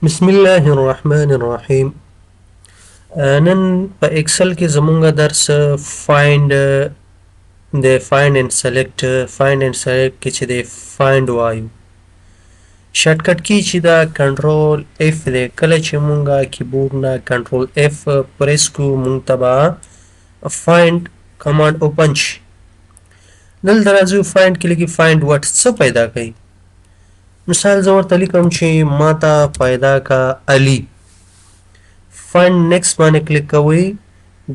بسم الله الرحمن الرحیم. نن په ایکسل کې زمونږ درس فایند د فایند اند سلیکټ کې چې د فایند وایو شارټکټ کی چې دا کنټرول اف دی. کله چې مونږه کیبورډ نه کنټرول اف پریس کو مونږ تبا فایند کمانډ اوپن شي. دلته راځو فایند کې لګي فایند وات څه پیدا کوي. مثال زه ورته لیکم چې ماته پیدا کا علی. فایند نیکسټ باندې کلیک کوئ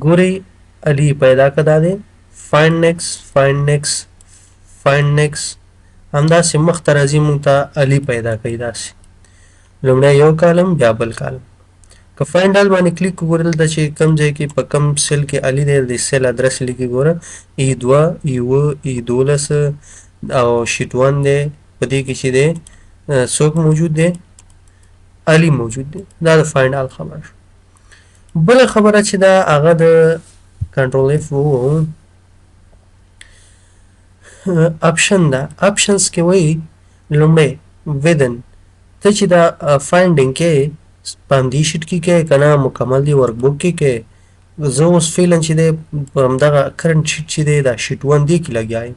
ګورئ علی پیدا کړه دی. فایند نیکسټ همداسې مخته راځي مونږ ته علی پیدا کوي. داسې لومړی یو کالم بیا بل کالم. که فایند آل باندې کلیک وګورئ دلته چې کوم ځای کې په کوم سیل کې علی دی د سیل ادرس لیکي ګوره E2 E12 او شیټ 1 دی. په دې کې چې دی څوک موجود دی علی موجود دی. دا د فایند آل خبره شو. بل خبره چې دا هغه د کنټرول اف وو اپشن دا اپشنز کې وایي لومړی ودن ته چې دا فایندینګ کې پاندې شیټ کې کې کنه مکمل دی ورک بوک کې کې زه اوس فعلا چې دی په همدغه کرنٹ شیټ چې دی دا شیټ 1 دی کې لګیایم.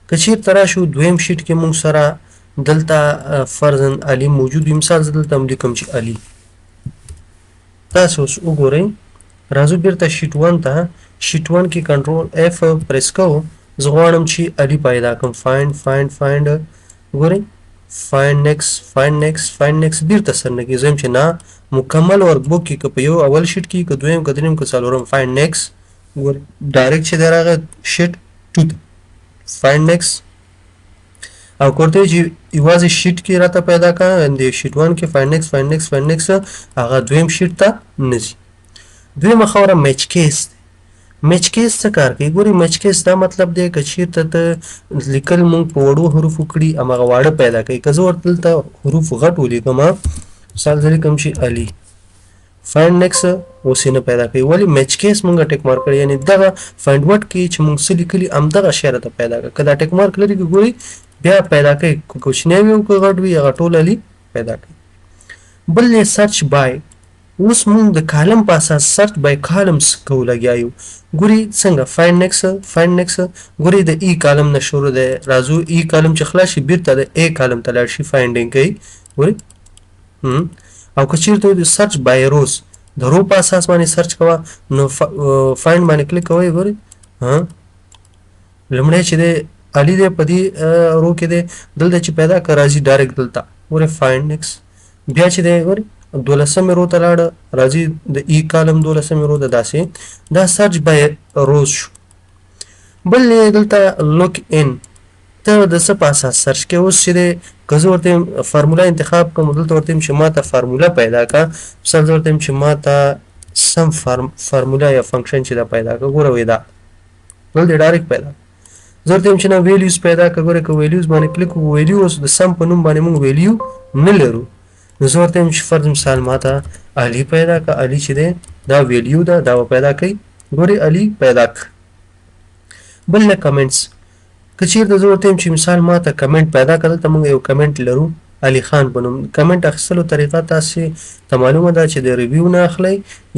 که چېرته راشو دویم شیټ کې موږ سره دلته فرضاً علی موجود وي. مثال زه دلته هم لیکم چې علی. تاسو اوس وګورئ راځو بیرته شیټ 1 ته. شیټ 1 کې کنټرول اف پریس کوو. زه غواړم چې علی پیدا کړم. فایند ګورئ فایند نیکسټ بیرته سر نه کې زه چې نه مکمل ورک بوک کې که په یو اول شیټ کې که دویم که دریم که څلورم فایند نیکسټ ګورئ ډایرکټ چې دی راغی شیټ 2 ته فایند نیکسټ او کوته چې یوازې شیټ کې راته پیدا کړه د شیټ 1 کې فایند نیکسټ هغه دویم شیټ ته نشي. دویمه خبره میچ کیس. میچ کیس څه کار کوي ګوري. میچ کیس دا مطلب دی که چیرته ته لیکل مونږ په وړو حروفو کړي هماغه واړه پیدا کوي. که زه ورته دلته حروف غټ ولیکم مثال زه لیکم چې علي فایند نیکسټ اوس یې نه پیدا کوي. ولې میچ کیس مونږ ټیک مارک کړی یعنې دغه فایند وټ کې چې مونږ څه لیکلي همدغه شی راته پیدا کوي. که دا ټیک مارک لري که ګوري بیا پیدا کوي که کوچنی وي او که غټ وي هغه ټول علي پیدا کوي. بل یې سرچ بای. اوس مونږ د کالم په اساس سرچ بای کالمز کوو لګیا یو. ګوري څنګه فایند نیکسټ ګوري د ای کالم نه شروع دی. راځو ای کالم چې خلاص شي بیرته د ای کالم ته لاړ شي فایندینګ کوي ګوري. او که چیرته د سرچ بای روز د رو په اساس باندې سرچ کوه نو فایند باندې کلیک کوئ ګوري لومړی چې دی علی دی په دې رو کې دی دلته چې پیدا که راځي ډایرکټ دلته ګوري فایند نیکسټ بیا چې دی ګوري 12مې رو ته لاړه راځي د ای کالم 12مې رو ته داسې دا سرچ بای روز شو. بل دلته لوک ان ته د څه په اساس سرچ کې اوس چې دی که زه ورته فارمولا انتخاب کوم دلته ورته چې ما ته فارمولا پیدا کړه. مثال زه ورته چې ما ته سم فارمولا یا فنکشن چې دا پیدا کړه ګوره وې دا دلته ډایرکټ پیدا زه ورته چې نه ویلیوز پیدا کړه ګوره که ویلیوز باندې کلیک ویلیوز د سم په نوم باندې موږ ویلیو نه لرو نو زه ورته چې فرض مثال ما ته علی پیدا کړه. علی چې دی دا ویلیو ده دا پیدا کوي ګوري علی پیدا کړه. بل نه کمنټس که چیرته زه ورته چې مثال ما ته کمنټ پیدا کړه دلته موږ یو کمنټ لرو علي خان په نوم. کمنټ اخیستلو طریقه تاسې ته معلومه ده چې د ریویو نه اخلئ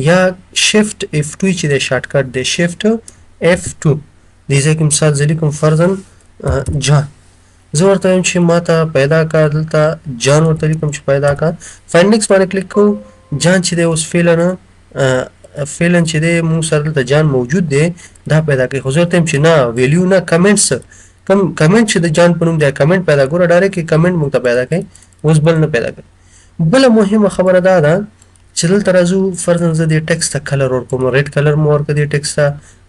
یا شفټ F2 چې د شارټکټ دی شفټ F2 دې ځای کې مثال زه لیکم فرضاً جان. زه ورته وایم چې ما ته پیدا کړه دلته جان ورته لیکم چې پیدا کړه. فایند نیکسټ باندې کلیک کوو. جان چې دی اوس فعلا چې دی موږ سره دلته جان موجود دی دا پیدا کوي. خو زه ورته وایم چې نه ویلیو نه کمنټس کمنټ چې د جان په نوم دی کمنټ پیدا ګوره ډایرکټ کمنټ موږ ته پیدا کوي اوس بل نه پیدا کوي. بله مهمه خبره دا ده چې دلته راځو فرضاً زه دې ټیکسټ ته کلر ورکوم ریډ کلر مو ورکړه دې ټیکسټ ته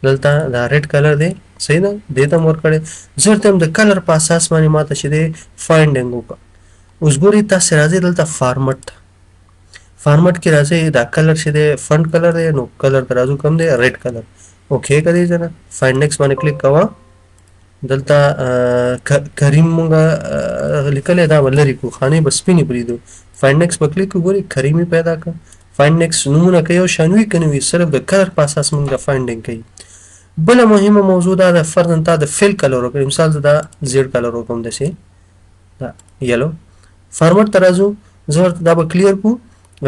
دلته دا ریډ کلر دی صحیح ده دې ته مو ورکړی. زه ورته د کلر په اساس باندې ما ته چې دی فایندینګ وکړه. اوس ګورئ تاسې راځئ دلته فارمټ ته فارمټ کې راځئ دا کلر چې دی فنټ کلر دی نو کلر ته راځو کوم دی ریډ کلر اوکې که دی جنا. فایند نیکسټ باندې کلیک کوه دلته کریم مونږه لیکلی دا به لرې کړو خانې به سپینې پرېږدو. فایند نیکسټ به کلیک وګورئ کریم یې پیدا کړه. فایند نیکسټ نومونه که یو شان وي که نه وي صرف د کلر په اساس مونږ فایندینګ کوي. بله مهمه موضوع دا ده فرضاً تا د فیل کلر وکړئ. مثال زه دا زیډ کلر وکړم داسې دا یلو. فارمټ ته راځو زه ورته دا به کلیر کو.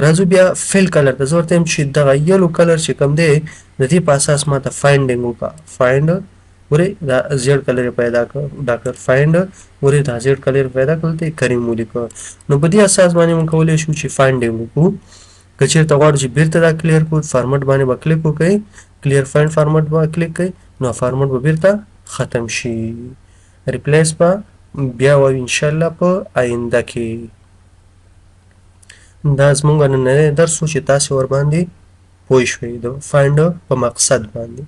راځو بیا فل کلر ته. زه ورته وایم چې دغه یلو کلر چې کوم دی د دې په اساس ماته فایندینګ وکړه. فایند ورې دا زیډ کلر پیدا کړ ډاکټر فایند ورې دا زیډ کلر پیدا کړل ته کریم ولیکه. نو په دې اساس باندې موږ کولی شو چې فایندینګ وکړو. که چېرته غواړو چې بیرته دا کلیر کړو فارمټ باندې به کلیک وکړئ، کلیر فایند فارمټ باندې کلیک کړئ نو فارمټ به بیرته ختم شي. ریپلیس به بیا وایو انشاءالله په آینده کې. دا زموږ نننی درس و چې تاسې ورباندې پوه شوئ د فایند په مقصد باندې.